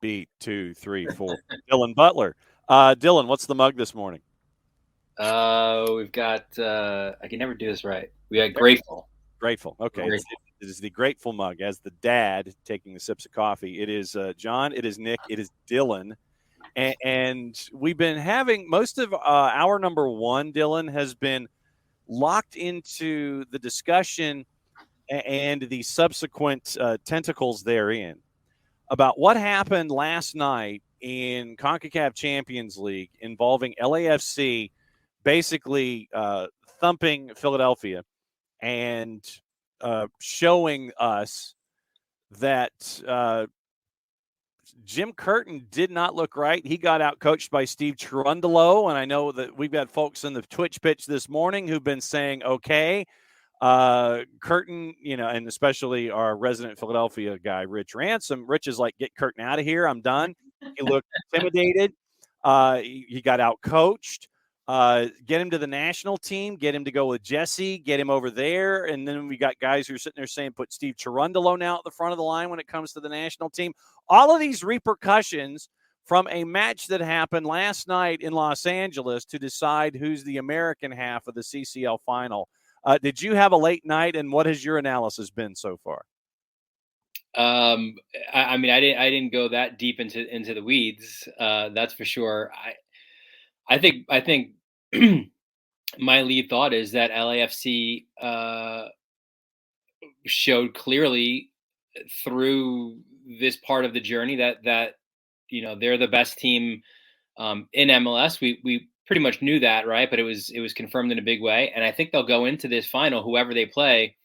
beat 2, 3, 4. Dylan Butler. Dylan, what's the mug this morning? We've got, I can never do this right. We got Grateful. Grateful. Okay. It is the Grateful mug. As the dad taking the sips of coffee, it is John, it is Nick, it is Dylan. And we've been having most of our number one, Dylan, has been locked into the discussion and the subsequent tentacles therein about what happened last night in CONCACAF Champions League involving LAFC basically thumping Philadelphia and showing us that Jim Curtin did not look right. He got out coached by Steve Cherundolo, and I know that we've got folks in the Twitch pitch this morning who've been saying, okay, Curtin, and especially our resident Philadelphia guy, Rich Ransom. Rich is like, get Curtin out of here. I'm done. He looked intimidated. He got out coached. Get him to the national team, get him to go with Jesse, get him over there. And then we got guys who are sitting there saying, put Steve Cherundolo now at the front of the line when it comes to the national team. All of these repercussions from a match that happened last night in Los Angeles to decide who's the American half of the CCL final. Did you have a late night, and what has your analysis been so far? I mean, I didn't go that deep into the weeds. That's for sure. I think my lead thought is that LAFC showed clearly through this part of the journey that they're the best team in MLS. We pretty much knew that, right? But it was confirmed in a big way, and I think they'll go into this final, whoever they play,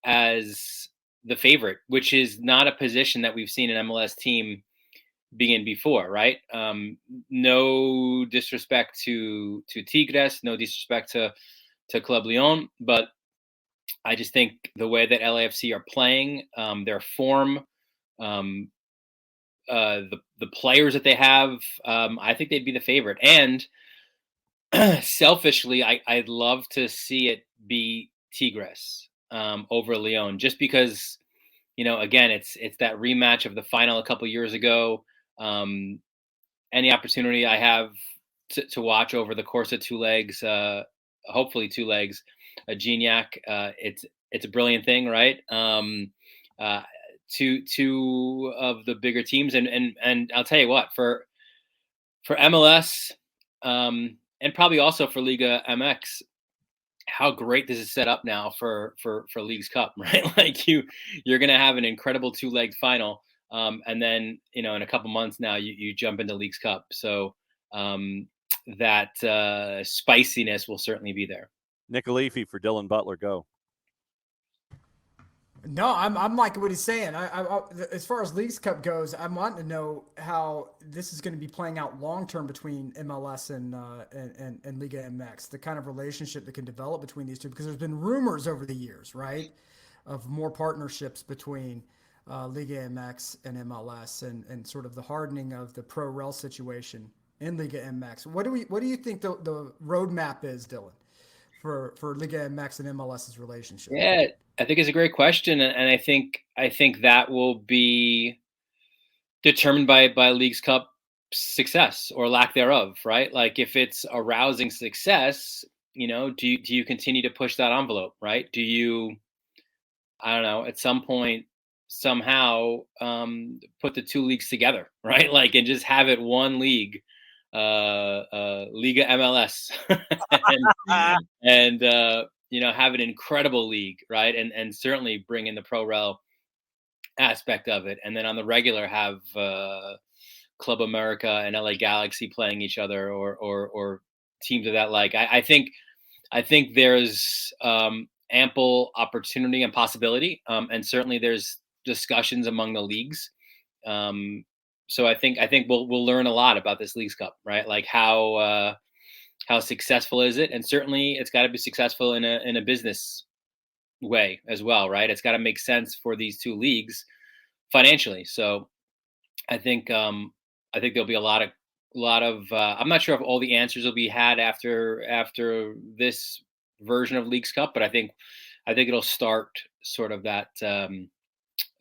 as the favorite, which is not a position that we've seen an MLS team be in before, right? No disrespect to Tigres, no disrespect to Club Leon, but I just think the way that LAFC are playing, their form, the players that they have, I think they'd be the favorite. And selfishly, I'd love to see it be Tigres over Leon, just because, again, it's that rematch of the final a couple years ago. Any opportunity I have to watch over the course of hopefully two legs, a Gignac, it's a brilliant thing, right? Two of the bigger teams, and I'll tell you what, for MLS, and probably also for Liga MX, how great this is set up now for Leagues Cup, right? Like you're going to have an incredible 2-leg final. And then, in a couple months now, you jump into Leagues Cup. So that spiciness will certainly be there. Nick Alifi for Dylan Butler, go. No, I'm liking what he's saying. I as far as Leagues Cup goes, I'm wanting to know how this is going to be playing out long term between MLS and Liga MX. The kind of relationship that can develop between these two, because there's been rumors over the years, right, of more partnerships between Liga MX and MLS, and sort of the hardening of the pro rel situation in Liga MX. What do you think the roadmap is, Dylan, for Liga MX and MLS's relationship? Yeah, I think it's a great question, and I think that will be determined by Leagues Cup success or lack thereof, right? Like if it's a rousing success, do you continue to push that envelope, right? Do you, I don't know, at some point somehow put the two leagues together, right? Like, and just have it one league, Liga MLS, and have an incredible league, right? And certainly bring in the pro rel aspect of it, and then on the regular have Club America and LA Galaxy playing each other, or teams of that like. I think there's ample opportunity and possibility, and certainly there's discussions among the leagues. So I think we'll learn a lot about this Leagues Cup, right? Like how successful is it? And certainly it's got to be successful in a business way as well, right? It's got to make sense for these two leagues financially. So I think there'll be a lot of I'm not sure if all the answers will be had after this version of Leagues Cup, but I think it'll start sort of that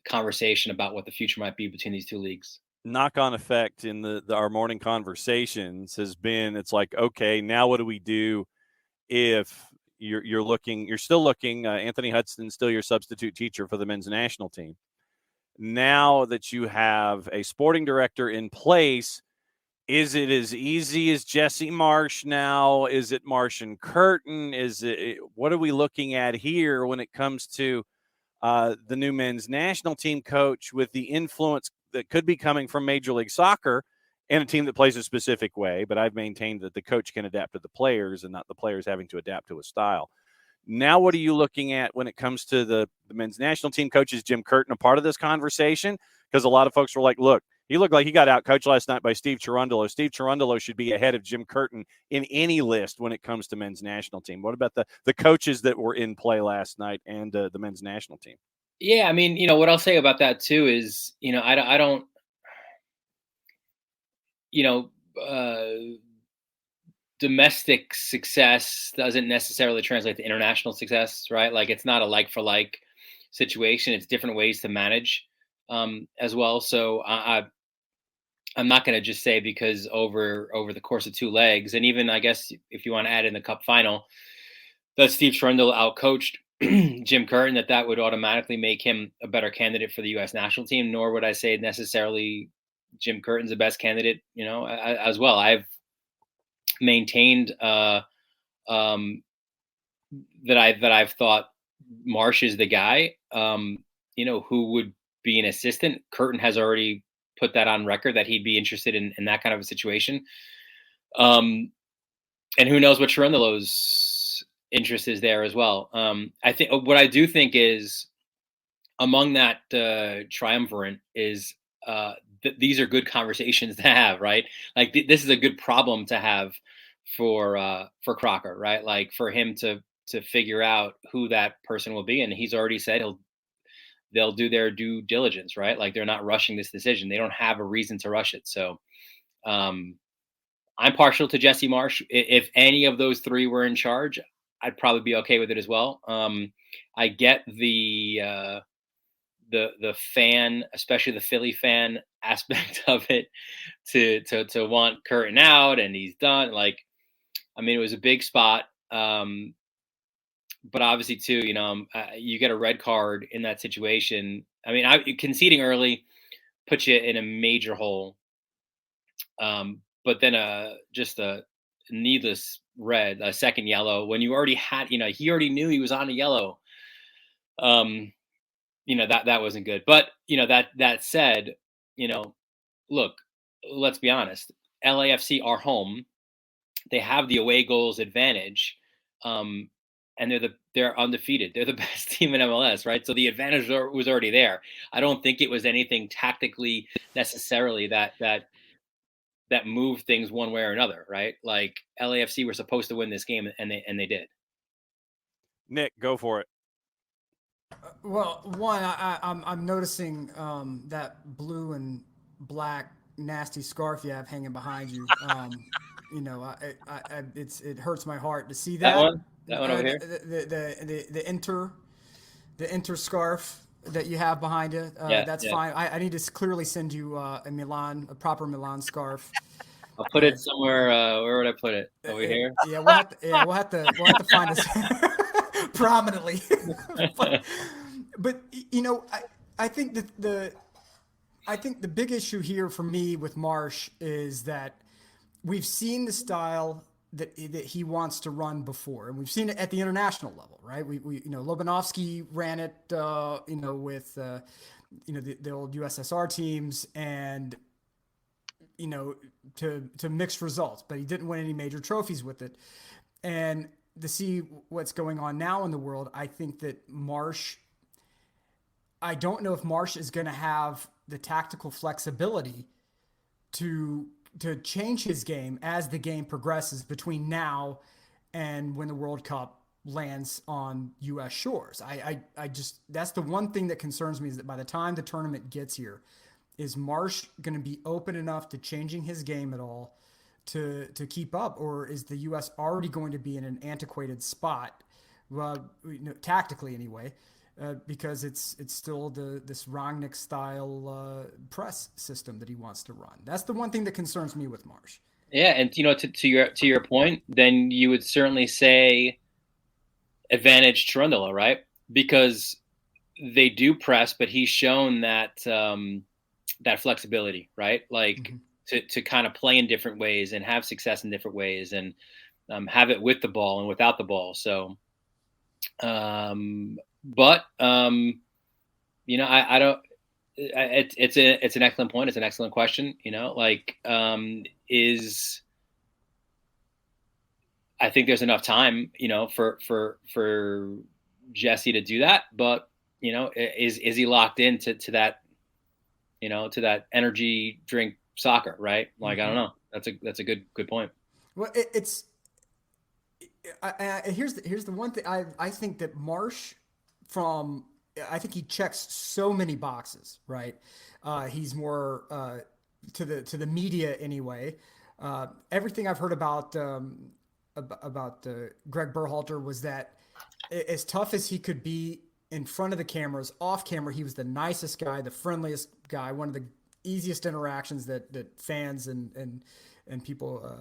conversation about what the future might be between these two leagues. knock-on effect in our morning conversations has been, it's like, okay, now what do we do if you're still looking, Anthony Hudson's still your substitute teacher for the men's national team. Now that you have a sporting director in place, is it as easy as Jesse Marsh now? Is it Marsh and Curtin? What are we looking at here when it comes to the new men's national team coach with the influence that could be coming from Major League Soccer and a team that plays a specific way? But I've maintained that the coach can adapt to the players and not the players having to adapt to a style. Now, what are you looking at when it comes to the men's national team coach? Is Jim Curtin a part of this conversation? Because a lot of folks were like, look, he looked like he got out coached last night by Steve Cherundolo. Steve Cherundolo should be ahead of Jim Curtin in any list when it comes to men's national team. What about the coaches that were in play last night and the men's national team? Yeah, I mean, what I'll say about that too is, I don't, domestic success doesn't necessarily translate to international success, right? Like, it's not a like for like situation. It's different ways to manage as well. So I'm not going to just say because over the course of 2 legs, and even I guess if you want to add in the cup final, that Steve Cherundolo outcoached Jim Curtin, that would automatically make him a better candidate for the U.S. national team. Nor would I say necessarily Jim Curtin's the best candidate, as well. I've maintained that I've thought Marsh is the guy, who would be an assistant. Curtin has already put that on record that he'd be interested in that kind of a situation. And who knows what Cherundolo's interest is there as well. I think what I do think is among that triumvirate is these are good conversations to have, right? Like this is a good problem to have for Crocker, right? Like for him to figure out who that person will be. And he's already said they'll do their due diligence, right? Like they're not rushing this decision. They don't have a reason to rush it. So I'm partial to Jesse Marsh. If any of those 3 were in charge, I'd probably be okay with it as well. I get the fan, especially the Philly fan aspect of it, to want Curtin out and he's done. Like, I mean, it was a big spot. But obviously too, you get a red card in that situation. I mean, conceding early puts you in a major hole. But then just a needless red, a second yellow when you already had, he already knew he was on a yellow. That wasn't good. But, that said, look, let's be honest. LAFC are home. They have the away goals advantage. And they're undefeated. They're the best team in MLS, right? So the advantage was already there. I don't think it was anything tactically necessarily that moved things one way or another, right? Like LAFC were supposed to win this game, and they did. Nick, go for it. Well, one, I'm noticing that blue and black nasty scarf you have hanging behind you. It hurts my heart to see that. That one over here. The inter scarf that you have behind you. That's fine. I need to clearly send you a proper Milan scarf. I'll put it somewhere. Where would I put it? Over here. Yeah, we'll have to find this prominently. But I think that the big issue here for me with Marsh is that we've seen the style that he wants to run before, and we've seen it at the international level, right? We Lobanovsky ran it, with the old USSR teams, and to mixed results, but he didn't win any major trophies with it. And to see what's going on now in the world, I think that I don't know if Marsh is going to have the tactical flexibility to change his game as the game progresses between now and when the World Cup lands on U.S. shores. I just, that's the one thing that concerns me, is that by the time the tournament gets here, is Marsh going to be open enough to changing his game at all to keep up, or is the U.S. already going to be in an antiquated spot, tactically anyway, because it's still this Rangnick style press system that he wants to run. That's the one thing that concerns me with Marsh. Yeah, and to your point, then you would certainly say advantage Cherundolo, right? Because they do press, but he's shown that that flexibility, right? Like to kind of play in different ways and have success in different ways, and have it with the ball and without the ball. So, I don't. It's an excellent point. It's an excellent question. I think there's enough time, for Jesse to do that, but is he locked into that, to that energy drink soccer, right? Like, I don't know. That's a good point. Well, here's the one thing I think that Marsh I think he checks so many boxes, right? He's more to the media anyway. Everything I've heard about Greg Berhalter was that as tough as he could be in front of the cameras, off camera, he was the nicest guy, the friendliest guy, one of the easiest interactions that fans and people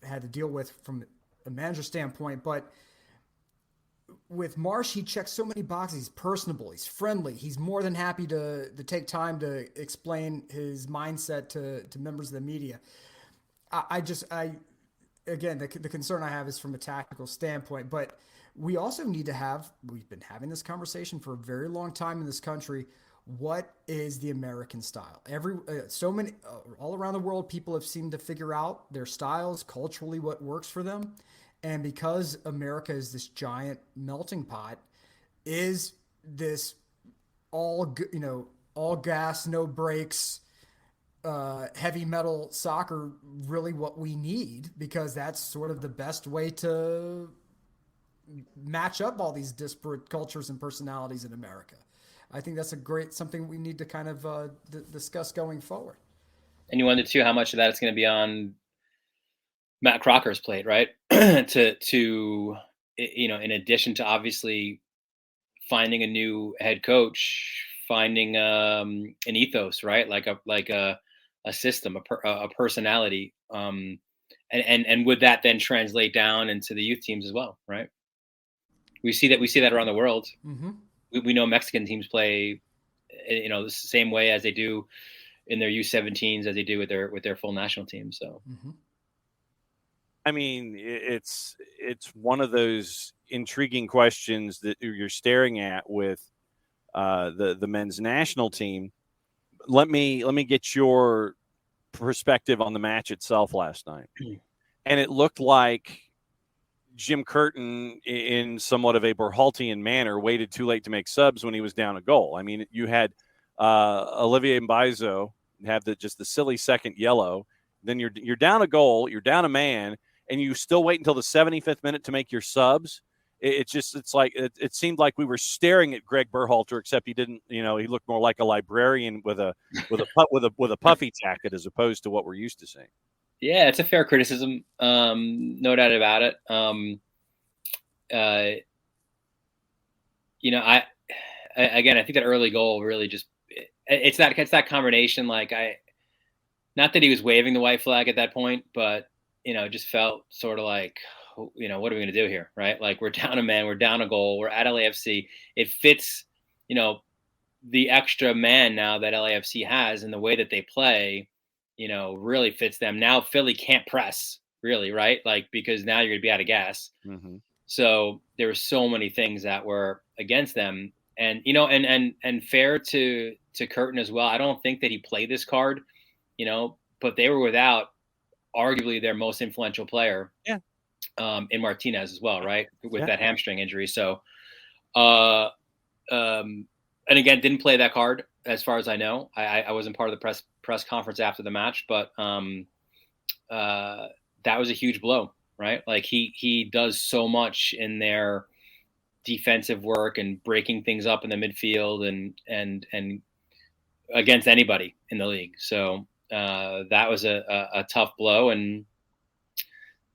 had to deal with from a manager standpoint. But with Marsh, he checks so many boxes. He's personable. He's friendly. He's more than happy to take time to explain his mindset to members of the media. Again, the concern I have is from a tactical standpoint, but we've been having this conversation for a very long time in this country. What is the American style? So many, all around the world, people have seemed to figure out their styles culturally, what works for them. And because America is this giant melting pot, is this all gas, no brakes, heavy metal soccer really what we need? Because that's sort of the best way to match up all these disparate cultures and personalities in America. I think that's something we need to kind of discuss going forward. And you wondered too how much of that is going to be on Matt Crocker's plate, right? to in addition to obviously finding a new head coach, finding an ethos, right? Like a system, a personality, and would that then translate down into the youth teams as well, right? We see that around the world. Mm-hmm. We know Mexican teams play, the same way as they do in their U17s as they do with their full national team. So. Mm-hmm. I mean, it's one of those intriguing questions that you're staring at with the men's national team. Let me get your perspective on the match itself last night. And it looked like Jim Curtin, in somewhat of a Berhaltian manner, waited too late to make subs when he was down a goal. I mean, you had Olivier Mbaizo have just the silly second yellow. Then you're down a goal, you're down a man, and you still wait until the 75th minute to make your subs. It seemed like we were staring at Greg Berhalter, except he didn't. He looked more like a librarian with a puffy jacket as opposed to what we're used to seeing. Yeah, it's a fair criticism, no doubt about it. I think that early goal really just it's that combination. Like not that he was waving the white flag at that point, but it just felt sort of like, what are we going to do here, right? Like we're down a man, we're down a goal, we're at LAFC. It fits, the extra man now that LAFC has and the way that they play. Really fits them. Now Philly can't press really, right? Like, because now you're going to be out of gas. Mm-hmm. So there were so many things that were against them. And, and fair to Curtin as well. I don't think that he played this card, but they were without arguably their most influential player. Yeah. In Martinez as well, right? With that hamstring injury. So, and again, didn't play that card as far as I know. I wasn't part of the press conference after the match, but that was a huge blow, right? Like he does so much in their defensive work and breaking things up in the midfield and against anybody in the league. So that was a tough blow. And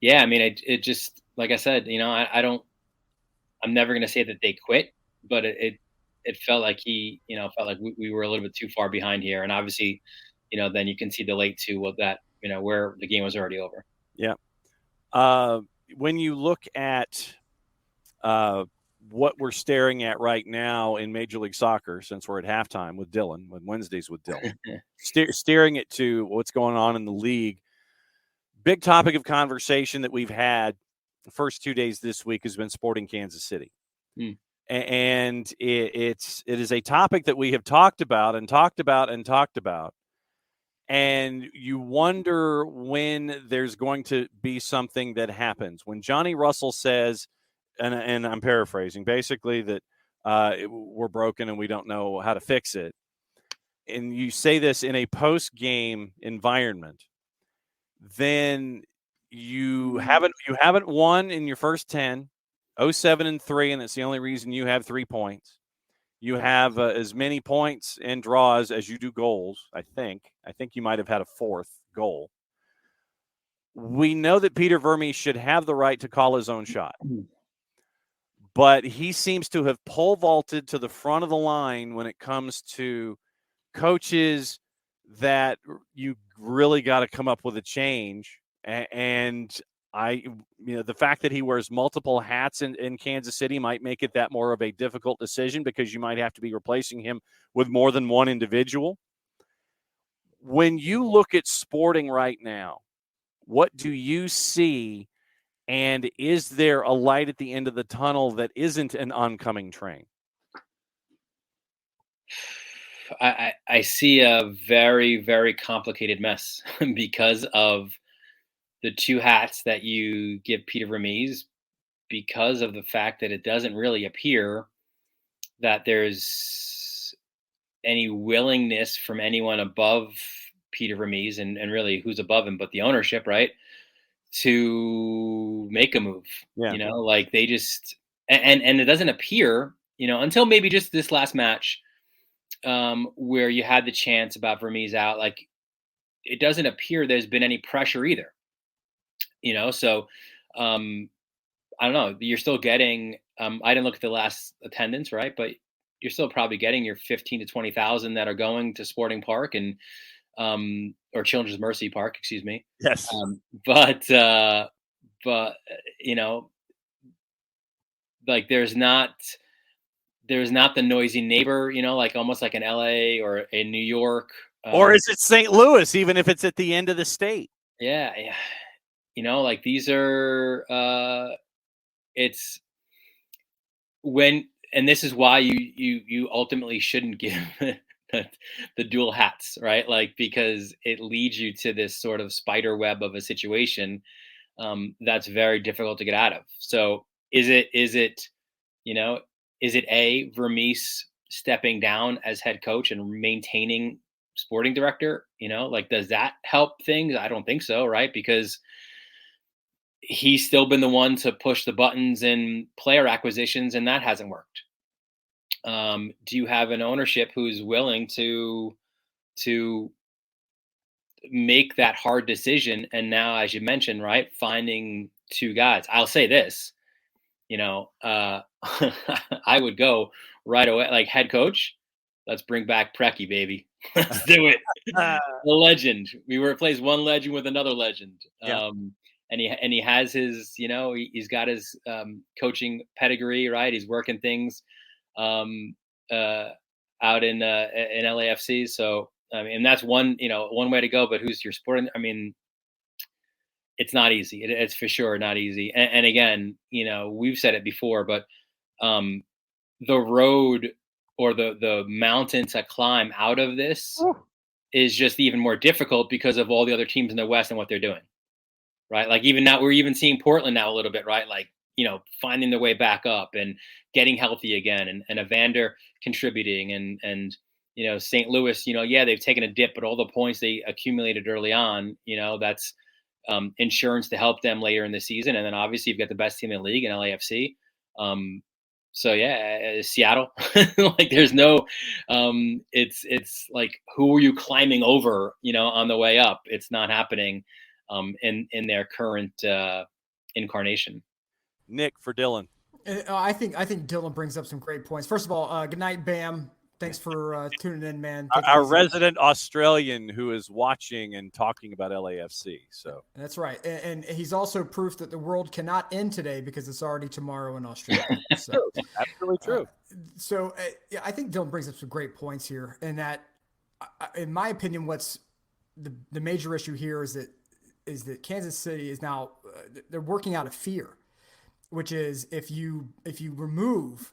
yeah, I mean, it just, like I said, I'm never going to say that they quit, but it felt like we were a little bit too far behind here. And obviously, then you can see the late two of that, where the game was already over. Yeah. When you look at what we're staring at right now in Major League Soccer, since we're at halftime with Dylan, with Wednesdays with Dylan, steering it to what's going on in the league, big topic of conversation that we've had the first 2 days this week has been Sporting Kansas City. And it is a topic that we have talked about. And you wonder when there's going to be something that happens. When Johnny Russell says, and I'm paraphrasing, basically that we're broken and we don't know how to fix it. And you say this in a post-game environment, then you haven't won in your first 10, 0-7-3, and it's the only reason you have 3 points. You have as many points and draws as you do goals, I think. I think you might have had a fourth goal. We know that Peter Vermes should have the right to call his own shot. But he seems to have pole vaulted to the front of the line when it comes to coaches that you really got to come up with a change. And the fact that he wears multiple hats in Kansas City might make it that more of a difficult decision because you might have to be replacing him with more than one individual. When you look at Sporting right now, what do you see? And is there a light at the end of the tunnel that isn't an oncoming train? I see a very, very complicated mess because of the two hats that you give Peter Vermes, because of the fact that it doesn't really appear that there's any willingness from anyone above Peter Vermes and really who's above him, but the ownership, right, to make a move. Yeah. Like they just and it doesn't appear, until maybe just this last match, where you had the chance about Vermes out, like it doesn't appear there's been any pressure either. So I don't know. You're still getting. I didn't look at the last attendance, right? But you're still probably getting your 15 to 20,000 that are going to Sporting Park and or Children's Mercy Park, excuse me. Yes. But like there's not the noisy neighbor, like almost like in LA or in New York. Or is it St. Louis, even if it's at the end of the state? Yeah. Like these are, it's when, and this is why you ultimately shouldn't give the dual hats, right? Like, because it leads you to this sort of spider web of a situation that's very difficult to get out of. So is it Vermes stepping down as head coach and maintaining sporting director? Like, does that help things? I don't think so, right? Because he's still been the one to push the buttons in player acquisitions, and that hasn't worked. Do you have an ownership who's willing to make that hard decision? And now, as you mentioned, right, finding two guys. I'll say this, I would go right away, like head coach. Let's bring back Preki, baby. Let's do it. The legend. We replace one legend with another legend. Yeah. And he has his, he's got his coaching pedigree, right? He's working things out in LAFC. So I mean, and that's one way to go. But who's your sporting? I mean, it's not easy. It's for sure not easy. And again, we've said it before, but the road or the mountain to climb out of this is just even more difficult because of all the other teams in the West and what they're doing. Right. Like even now we're even seeing Portland now a little bit, right? Like, finding their way back up and getting healthy again and Evander contributing and St. Louis, they've taken a dip, but all the points they accumulated early on, that's insurance to help them later in the season. And then obviously you've got the best team in the league in LAFC. So yeah, Seattle, like there's no, it's like, who are you climbing over, on the way up? It's not happening. In their current incarnation. Nick, for Dylan. I think Dylan brings up some great points. First of all, good night, Bam. Thanks for tuning in, man. Our resident Australian who is watching and talking about LAFC. So that's right, and he's also proof that the world cannot end today because it's already tomorrow in Australia. So that's really true. Yeah, I think Dylan brings up some great points here, and that, in my opinion, what's the major issue here is that Kansas City is now they're working out of fear, which is if you remove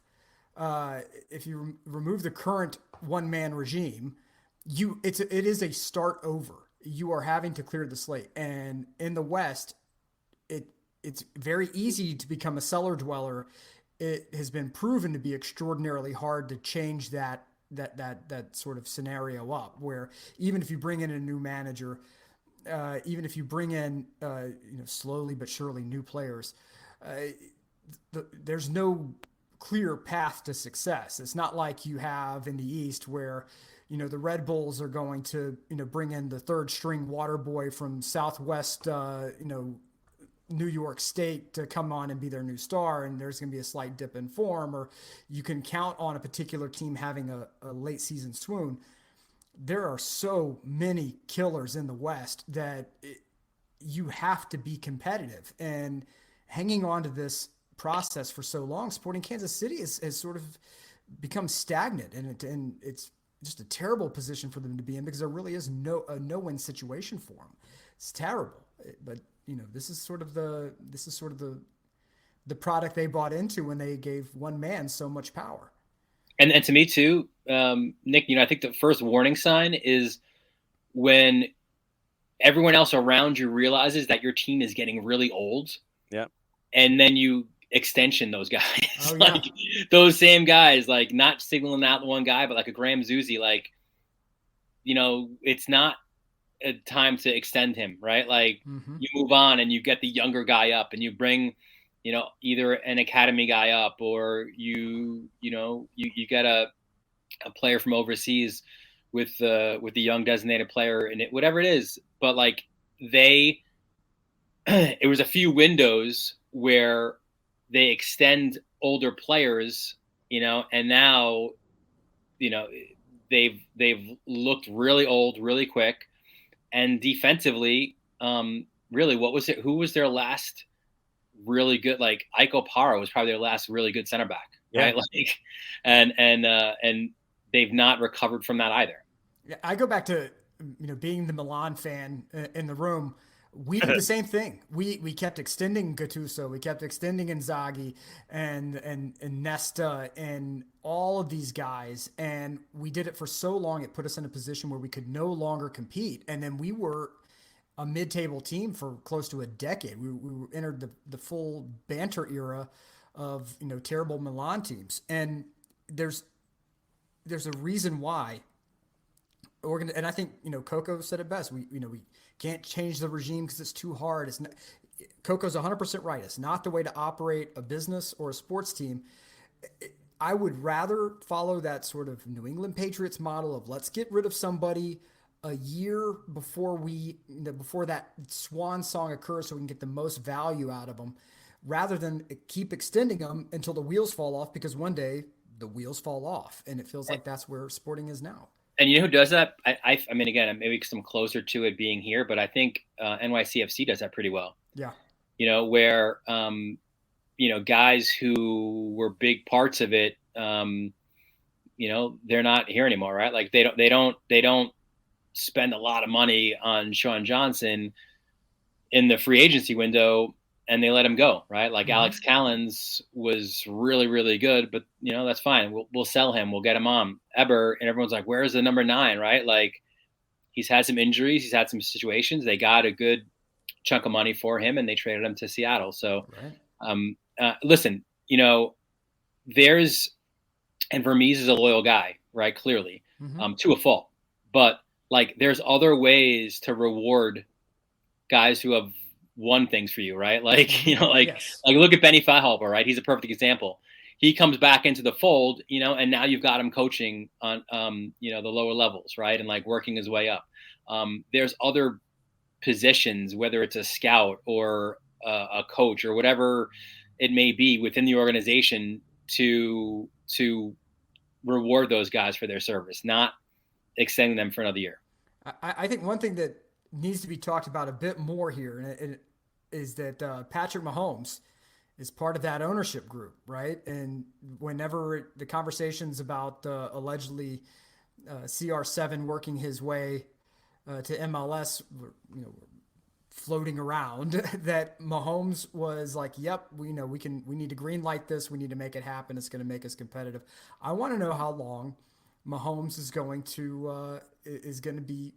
the current one-man regime, it is a start over. You are having to clear the slate, and in the West, it's very easy to become a cellar dweller. It has been proven to be extraordinarily hard to change that sort of scenario up, where even if you bring in a new manager, even if you bring in slowly but surely new players, there's no clear path to success. It's not like you have in the East where, the Red Bulls are going to, bring in the third string water boy from Southwest, New York State to come on and be their new star, and there's going to be a slight dip in form, or you can count on a particular team having a late season swoon. There are so many killers in the West that you have to be competitive, and hanging on to this process for so long, Sporting Kansas City has sort of become stagnant, and it's just a terrible position for them to be in because there really is no win situation for them. It's terrible, but this is sort of the product they bought into when they gave one man so much power. And to me too, Nick, I think the first warning sign is when everyone else around you realizes that your team is getting really old. Yeah. And then you extension those guys, oh, yeah. like those same guys, like not signaling out the one guy, but like a Graham Zusi, like, it's not a time to extend him, right? Like you move on and you get the younger guy up and you bring, either an academy guy up or you get a player from overseas with the young designated player in it, whatever it is. But like it was a few windows where they extend older players, and now, they've looked really old really quick. And defensively, really, who was their last really good? Like Ike Opara was probably their last really good center back, right? Like, and they've not recovered from that either. Yeah, I go back to being the Milan fan in the room. We did the same thing. We kept extending Gattuso, we kept extending Inzaghi and Nesta and all of these guys, and we did it for so long it put us in a position where we could no longer compete. And then we were a mid-table team for close to a decade. We entered the full banter era of terrible Milan teams, and there's a reason why. And I think Coco said it best. We can't change the regime because it's too hard. Coco's 100% right. It's not the way to operate a business or a sports team. I would rather follow that sort of New England Patriots model of let's get rid of somebody a year before before that swan song occurs so we can get the most value out of them, rather than keep extending them until the wheels fall off, because one day the wheels fall off, and it feels like that's where Sporting is now. And who does that? I mean, again, maybe because I'm closer to it being here, but I think NYCFC does that pretty well. Yeah. Where, guys who were big parts of it, they're not here anymore, right? Like they don't spend a lot of money on Sean Johnson in the free agency window, and they let him go, right? Like Alex Callens was really, really good, but that's fine. We'll sell him. We'll get him on. Eber, and everyone's like, where's the number 9, right? Like he's had some injuries. He's had some situations. They got a good chunk of money for him and they traded him to Seattle. So, listen, and Vermees is a loyal guy, right? Clearly, to a fault, but like there's other ways to reward guys who have won things for you, right? Like, like look at Benny Feihalber, right? He's a perfect example. He comes back into the fold, and now you've got him coaching on, the lower levels, right? And like working his way up. There's other positions, whether it's a scout or a coach or whatever it may be within the organization to reward those guys for their service, not extending them for another year. I think one thing that needs to be talked about a bit more here is that Patrick Mahomes is part of that ownership group, right? And whenever the conversations about allegedly CR7 working his way to MLS, floating around, that Mahomes was like, "Yep, we need to green light this. We need to make it happen. It's going to make us competitive." I want to know how long Mahomes is going to be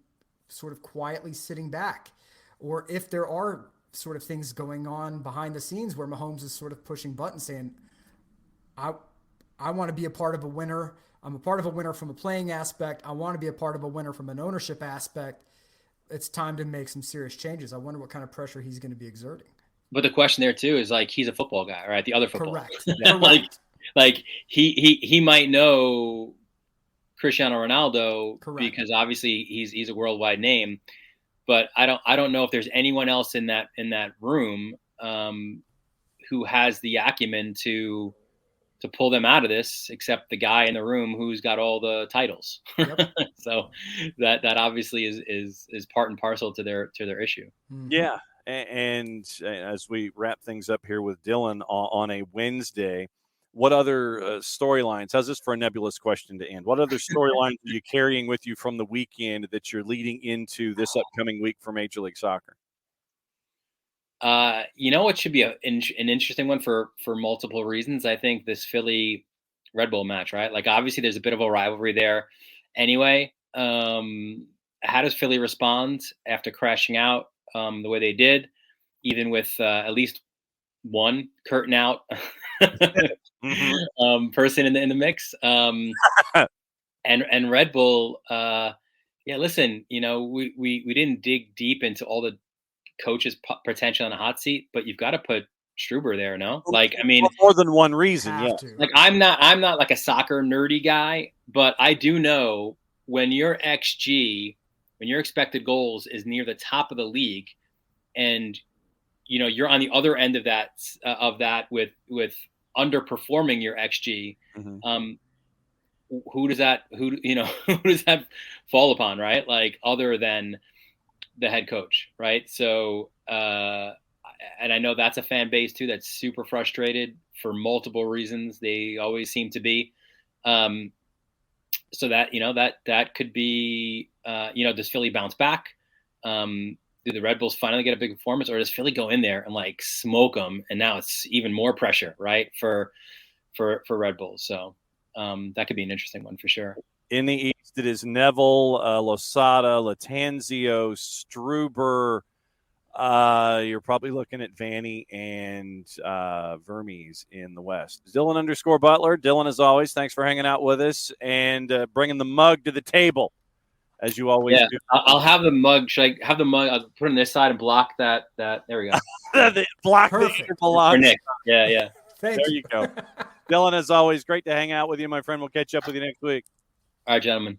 sort of quietly sitting back, or if there are sort of things going on behind the scenes where Mahomes is sort of pushing buttons, saying, "I want to be a part of a winner. I'm a part of a winner from a playing aspect. I want to be a part of a winner from an ownership aspect. It's time to make some serious changes." I wonder what kind of pressure he's going to be exerting. But the question there too is, like, he's a football guy, right? The other football. Correct. like he might know Cristiano Ronaldo. Correct. Because obviously he's a worldwide name. But I don't know if there's anyone else in that room who has the acumen to pull them out of this, except the guy in the room who's got all the titles. Yep. So that obviously is part and parcel to their issue. Mm-hmm. Yeah. And as we wrap things up here with Dylan on a Wednesday, what other storylines? How's this for a nebulous question to end? What other storylines are you carrying with you from the weekend that you're leading into this upcoming week for Major League Soccer? It should be an interesting one for multiple reasons. I think this Philly Red Bull match, right? Like, obviously there's a bit of a rivalry there anyway. How does Philly respond after crashing out the way they did, even with at least one curtain out person in the mix? And Red Bull, listen, we didn't dig deep into all the coach's potential on a hot seat, but you've got to put Struber there, no? Like, I mean, for more than one reason, yeah. Like, I'm not like a soccer nerdy guy, but I do know when your XG, when your expected goals is near the top of the league, and you're on the other end of that with underperforming your XG, who does that fall upon, right? Like, other than the head coach, right? So, and I know that's a fan base too that's super frustrated for multiple reasons. They always seem to be. So that could be, does Philly bounce back? Do the Red Bulls finally get a big performance, or does Philly go in there and like smoke them? And now it's even more pressure, right? For Red Bulls. So that could be an interesting one for sure. In the East, it is Neville, Losada, Latanzio, Struber. You're probably looking at Vanny and Vermes in the West. Dylan _Butler. Dylan, as always, thanks for hanging out with us and bringing the mug to the table, as you always do. I'll have the mug. Should I have the mug? I'll put it on this side and block that. There we go. Block Perfect. the Nick. Yeah. There you go. Dylan, as always, great to hang out with you, my friend. We'll catch up with you next week. All right, gentlemen.